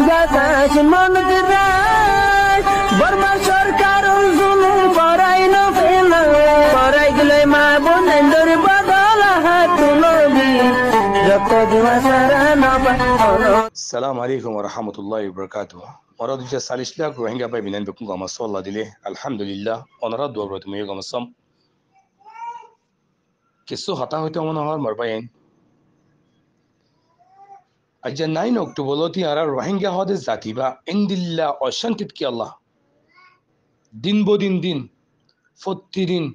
বাতাস মনত রায় বর্মা সরকার জুলুম করাই না ফেলা করাই গেলে মা বোনেদের বদল হাত তুলবি যত দিবা সারা না পালো। Assalamu alaikum wa rahmatullahi wa barakatuh. Maradu ja salishla ko hinga bay binan be kunga masalla dile alhamdulillah onara do bro tumiyo gamasam kisso hata hoyto mona har marbayen ajja 9 october loti ara rohingya hode zatiba indilla oshantit ki allah din bodin din fottirin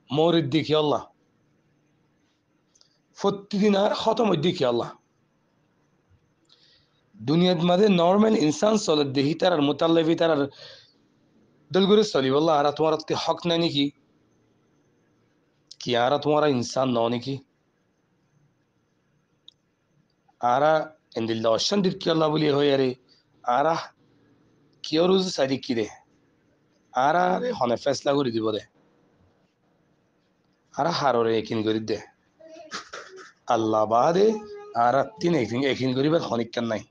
morid diki allah fottirin ar khatam diki allah দুনিয়ার মাঝে normal ইনসান চলে দেহি তার মোতাল্লেবি তার দলগুলো চলি বললা আর তোমার হক নাই নাকি কি আর তোমার ইনসান ন নাকি আর এন্দিল্লা অশান্তির কি আল্লাহ বলি হয়ে রে আর কিয় রুজ সারি কি রে আর হনে ফেসলা করে দিব দে আর হাররে একিন করে দে আল্লাহ বাদে আর তিন একিন করিবার হনিক নাই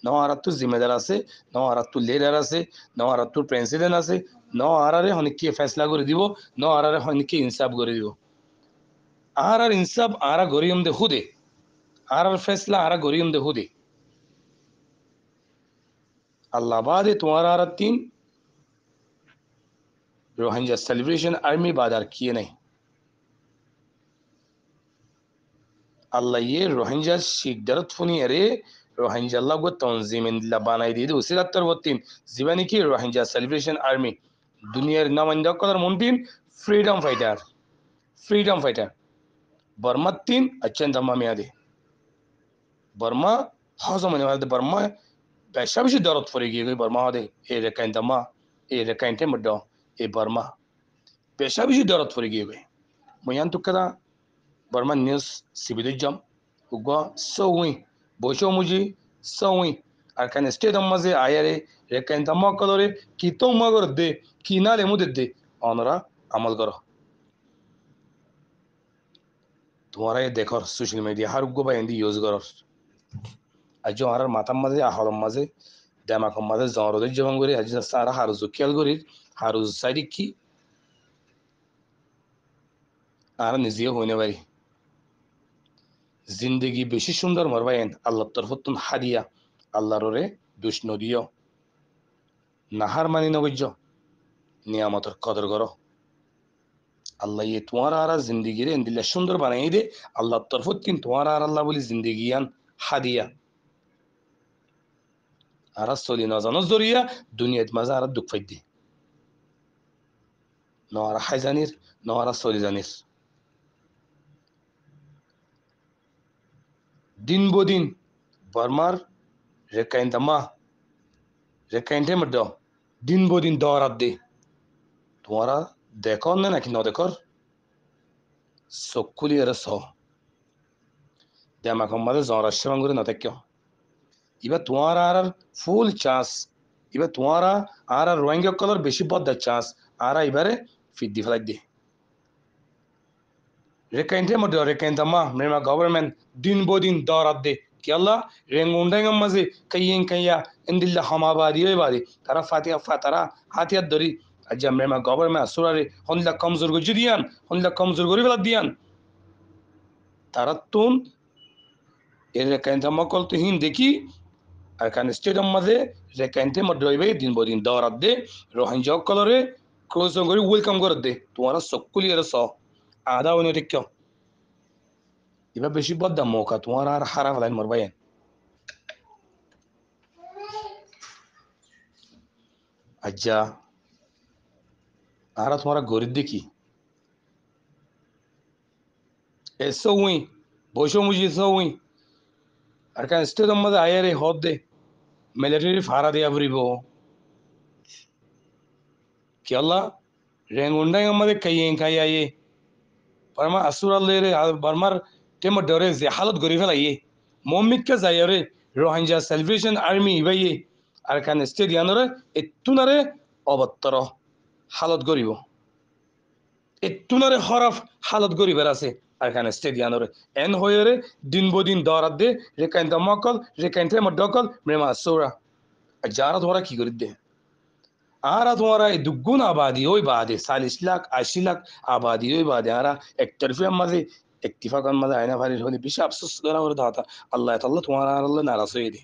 ন আরাত্তুর জিম্মেদার আছে ন আরাত্তুর লিডার আছে ন আরাত্তুর প্রেসিডেন্ট আছে ন আরারে হনিকে ফেসলা করে দিব ন আরারে হনিকে ইনসাফ করে দিব আর ইনসাফ আরা গরিয়ম দে হুদে আর ফেসলা আরা গরিয়ম দে হুদে আল্লাহ বাদে তোমার আর তিন রোহিঙ্গা সেলিব্রেশন আর্মি বাজার কিয়ে নাই আল্লাহ ये रोहिंग्या शिकदरत फुनी अरे रोहिंग्या अल्लाह को तंजीम इंदिल्ला बनाई दी उसी रत्तर वत्तीन जीवानी की रोहिंग्या सेलिब्रेशन आर्मी दुनियार नामंदा कदर मुमकिन फ्रीडम फाइटर बर्मा तीन अच्छे दम्मा में आदे बर्मा हज़म होने वाले बर्मा पैसा भी दौलत फरेगी कोई बर्मा आदे ये रकाइन दम्मा ये रकाइन टे मड्डा ये बर्मा पैसा भी दौलत फरेगी कोई मुयान तो कदा बर्मा न्यूज़ सिबिल जम उगा सोई बोशो मुझे सोई अरकान स्टेट मजे आया रे रेकाइन तम्मा कलोरे की तो मगर दे की ना ले मुदे दे ऑनरा अमल करो तुम्हारा ये देखो सोशल मीडिया हर उगो भाई इंदी यूज़ करो आज जो हमारा माता मजे आहलम मजे दामा कम मजे ज़ारो दे जवान गोरे आज सारा हार जुकियल गोरे हार सारी की आरा निज़िया होने वाली जिंदगी बेशी सुंदर मरवायन अल्लाह तरफतुन हादिया अल्लाह रे दुष्ण दियो नाहार मानी नबज्जो नियामतर कदर करो अल्लाह ये तुम्हारा आरा जिंदगी रे इंदिल्ला सुंदर बनाई दे अल्लाह तरफतुन तुम्हारा आरा अल्लाह बोली जिंदगियान हादिया आरा सोली नजानो जरिया दुनिया मजा आरा दुख फैदी नो आरा हाइजानिर नो आरा सोली जानिर दिन बो दिन बर्मार रेकाइन तमा रेकाइन टे मड्डो दिन बो दिन दौरात दे तुम्हारा देखो ना कि न देखो सकुली अरे सो देमा कम मदे जोरा शिवंगुरे न देखो इबा तुम्हारा आर फुल चांस इबा तुम्हारा आर रोहिंग्या कलर बेशी बहुत द चांस आरा इबारे फिदी फ्लाइट दे रेकाइन टे मड्डो रेकाइन तमा मेरा गवर्नमेंट दिन बो दिन दौरात दे कि अल्लाह रेंगुंडेंग मजे कयें कया इंदिल्ला हमाबादी ये बादी तारा फातिहा फातरा हाथिया दरी अज्जा मेरा गवर्नमेंट असुरारे हनला कमजोर गो जुदियान हनला कमजोर गोरी वाला दियान तारा तुम ये रेकाइन तमा कल तो हिन देखी अरकान स्टेडियम मजे रेकाइन टे मड्डो इबे दिन बो दिन दौरात दे रोहिंग्या कलरे क्लोज गोरी वेलकम कर दे तुम्हारा सकुली रे सो आधा उन्हें टिक्यो इबा बेशी बद्दा मौका तुम्हारा हारा वाला मरबायन अज्जा आरा तुम्हारा गोरिद देखी ऐसा हुई बोशो मुझे ऐसा हुई अरकान स्टेट मजे आया रे होद दे मिलिट्री फारा दिया बुरी बो कि अल्लाह रेंगुंडा मजे कहीं कहीं आये बर्मा असुरा ले रे बर्मार टेम डरे जे हालत गरी फेलाइए मोमिक के जाय रे रोहिंग्या सेलिब्रेशन आर्मी इबाइए अरकान स्टेट यानरे एतुनारे अबत्तर हालत गरीब एतुनारे हरफ हालत गरीब আছে अरकान स्टेट यानरे एन होयरे दिन बो दिन दौरात दे रेकाइन दमकल रेकाइन टे मडकल मेमा सोरा যারা তোমরা কি করে দে আরা তোমরা এই দুগুণ আবাদি ওই বাদে 40 লাখ 80 লাখ আবাদি ওই বাদে আরা একতরফিয়ার মাঝে ইত্তিফাকার মাঝে আয়না ভারির হলে বেশি আফসোস করা করে দাতা আল্লাহ তাআলা তোমার আর আল্লাহ নারাজ হয়ে দে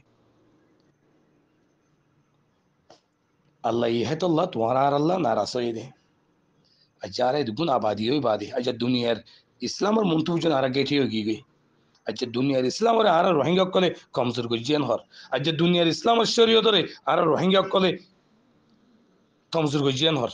আল্লাহ ইহে তো আল্লাহ তোমার আর আল্লাহ নারাজ হয়ে দে আর যারা এই দুগুণ আবাদি ওই বাদে আজ দুনিয়ার ইসলামের মন্তুজন আরা গেঠি হয়ে গিয়ে আজ দুনিয়ার ইসলামের আরা রোহিঙ্গা কলে কমজোর গজিয়ান হর আজ দুনিয়ার ইসলামের শরীয়তরে আরা রোহিঙ্গা কলে কমজোর গজিয়ান হর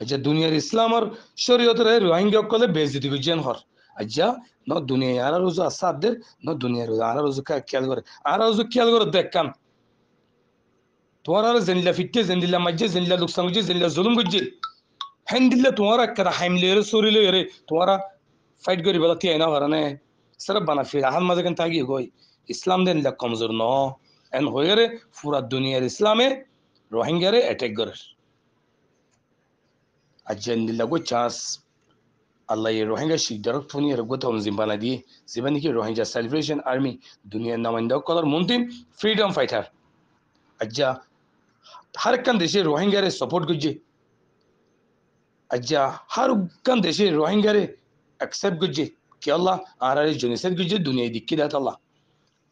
আচ্ছা দুনিয়ার ইসলামের শরীয়তের রোহিঙ্গা কলে বেজতি গজিয়ান হর আচ্ছা ন দুনিয়া আর রোজ আসাদের ন দুনিয়ার আর রোজ খেয়াল করে আর রোজ খেয়াল করে দেখ কাম তোমার আর জেনিলা ফিটে জেনিলা মাঝে জেনিলা লোকসান গজি জেনিলা জুলুম গজি হ্যান্ডিল্লা তোমার একটা হাইমলে সরিলে রে তোমার ফাইট করি বলা তি আইনা হারানে সারা বানাফি আহান মাঝে কেন থাকি গই ইসলাম দেন লা কমজোর ন এন হয়ে রে পুরা দুনিয়ার ইসলামে রোহিঙ্গারে অ্যাটাক করে আজেন্দিল্লা গো চান্স আল্লাহ এই রোহিঙ্গা শিকদার ফোনি এর গো তম জিম্বানা দিয়ে জীবনে কি রোহিঙ্গা সেলিব্রেশন আর্মি দুনিয়ার নামাইন্দা কলার মুন্তিম ফ্রিডম ফাইটার আজ্জা হর কান দেশে রোহিঙ্গারে সাপোর্ট করছে আজ্জা হর কান দেশে রোহিঙ্গারে অ্যাকসেপ্ট করছে কি আল্লাহ আর আর জেনোসাইড করছে দুনিয়ায় দিক্কি দাত আল্লাহ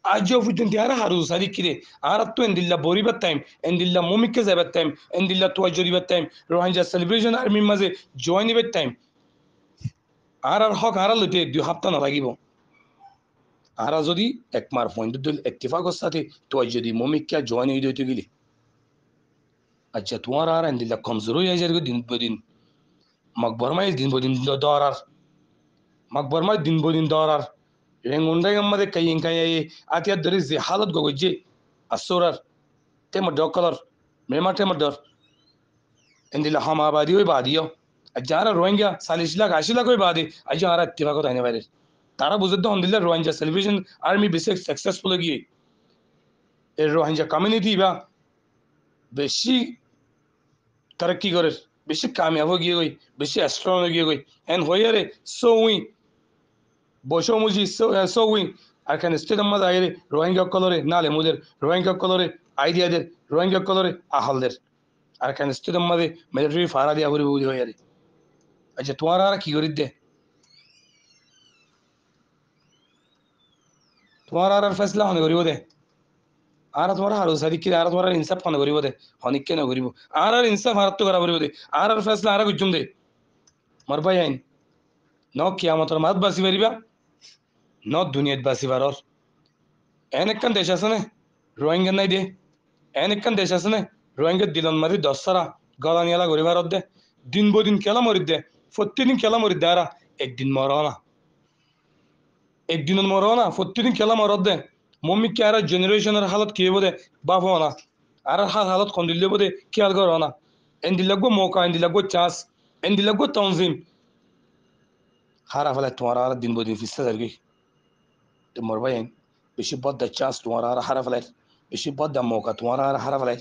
আজ পর্যন্ত আর হারু সারি কিরে আর তো এন্দিল্লা বরিবার টাইম এন্দিল্লা মমিককে যাবার টাইম এন্দিল্লা তোয়া জরিবার টাইম রোহিঙ্গা সেলিব্রেশন আর্মির মাঝে জয়েন হইবার টাইম আর আর হক আর লইতে 2 সপ্তাহ না লাগিব আর যদি একমার পয়েন্ট দল ইত্তেফাকর সাথে তোয়া যদি মমিককে জয়েন হই দইতে গেলি আচ্ছা তোমার আর এন্দিল্লা কমজোর হয়ে যায় দিন বদিন মকবরমাই দিন বদিন দরার মকবরমাই দিন বদিন দরার রেঙ্গুন্ডাই আমাদের কাইন কাই আতিয়া ধরে যে হালত গগজে আসরার তেম ডকলার মেমা তেম ডর এন্দিলা হামাবাদি ওই বাদিও আর যারা রোহিঙ্গা 40 লাখ 80 লাখ ওই বাদে আজ যারা ইত্তেফাক তাইনে বাইরে তারা বুঝতে হন্দিল্লা রোহিঙ্গা সেলিব্রেশন আর্মি বেশি সাকসেসফুল গিয়ে এর রোহিঙ্গা কমিউনিটি বা বেশি तरक्की करे बेशी कामयाब हो गई बेशी स्ट्रॉन्ग हो गई एंड होय रे सो हुई বসো মুজি সো উইন আর খান স্টেডিয়াম মাঝে আইরে রোহিঙ্গা কলরে নালে মুদের রোহিঙ্গা কলরে আইডিয়াদের রোহিঙ্গা কলরে আহলদের আর খান স্টেডিয়াম মাঝে মিলিটারি ফারা দিয়া ঘুরি বুঝি হয়ে আচ্ছা তোমার আর কি করি দে তোমার আর ফেসলা হনে করিব দে আর তোমার হারু সাদিক আর তোমার ইনসাফ হনে করিব দে হনিক কেন করিব আর ইনসাফ আর তো করা করিব দে আর ফেসলা আর গুজুম দে মর ভাই আইন ন কিয়ামতর মাত বাসি পারিবা ন দুনিয়াত বাসি পারর এন একখান দেশ আছে না রোহিঙ্গা নাই দে এন একখান দেশ আছে না রোহিঙ্গা দিলন মারি 10 সারা গলা নিয়ালা ঘুরি ভারত দে দিন বদিন খেলা মরি দে প্রতিদিন খেলা মরি দে আর একদিন মর না একদিন মর না প্রতিদিন খেলা মরত দে মম্মি কে আর জেনারেশনের হালত কি হবো দে বাপ না আর হালত কম দিলে বোধে খেয়াল করো না এন দিলাগো মৌকা এন দিলাগো চান্স এন দিলাগো তনজিম হারা ফেলে তোমার আর দিন বদিন ফিসতে থাকি তো মোর ভাই বেশি বদ্দা চান্স তোমার আর হারা ফেলে বেশি বদ্দা মৌকা তোমার আর হারা ফেলে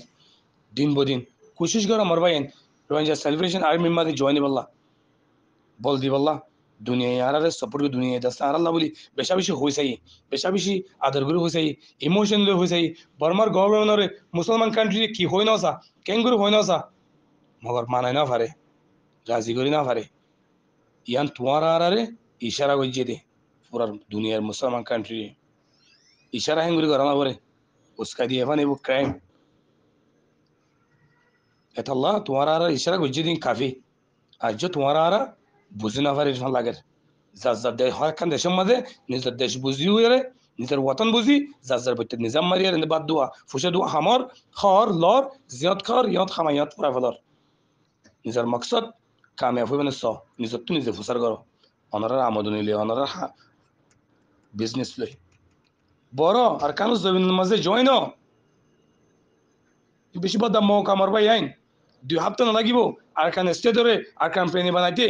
দিন বদিন কোশিশ করো মোর ভাই রোহিঙ্গা সেলিব্রেশন আর্মি মাঝে জয়েন বললা বল দি বললা দুনিয়ায় আর সাপোর্ট দুনিয়ায় দাস্তা আর আল্লাহ বলি বেশা বেশি হয়েছে বেশা বেশি আদর করে হয়েছে ইমোশনাল হয়েছে বর্মার গভর্নমেন্টরে মুসলমান কান্ট্রি কি হই না সা কেঙ্গুরু হই না সা মগর মানায় না পারে রাজি করি না পারে ইয়ান তোমার আর আরে ইশারা গজিয়ে দে পুরা দুনিয়ার মুসলমান কান্ট্রি ইশারা হেঙ্গুরি করা না পরে উস্কা দিয়ে এখানে ক্রাইম এটা আল্লাহ তোমার আর ইশারা গজিয়ে দিন কাফি আর যে তোমার আর বুঝি না পারে লাগে যার যার দেশ হয় একখান দেশের মাঝে নিজের দেশ বুঝি হয়ে নিজের ওয়াতন বুঝি যার যার বইতে নিজাম মারি আর বাদ দোয়া ফুসে দোয়া হামর খর লর জিয়ত খর ইয়ত খামা ইয়ত পুরা ফেলর নিজের মকসদ কামিয়াব হইবে না নিজের তো নিজে ফুসার করো অনারার আমদনি লই অনারার বিজনেস লই বড় আর কানুস জমিনের মাঝে জয়েন বেশি বড় দাম মৌকা মারবা আইন 2 সপ্তাহ না লাগিব আর খান স্টেটরে আর কোম্পানি বানাইতে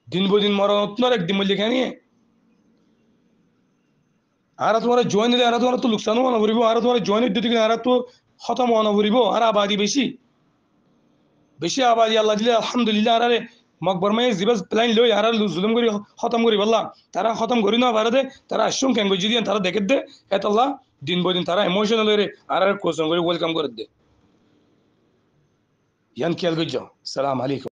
দিন বদিন মরণ একদিন মূল্য খানি আর তোমার জয়েন দিলে আর তোমার তো লোকসানও মনে করিব আর তোমার জয়েন দিতে গেলে আর তো খতম মনে করিব আর আবাদি বেশি বেশি আবাদি আল্লাহ দিলে আলহামদুলিল্লাহ আরে মকবর মাই জিবাস প্লাইন লই আর জুলুম করি খতম করি বললা তারা খতম করি না পারে দে তারা আসুন কেন যদি তারা দেখে দে এতলা দিন বদিন তারা ইমোশনাল রে আর কোশ্চেন করে ওয়েলকাম করে দে ইয়ান খেয়াল গজ্জ সালাম আলাইকুম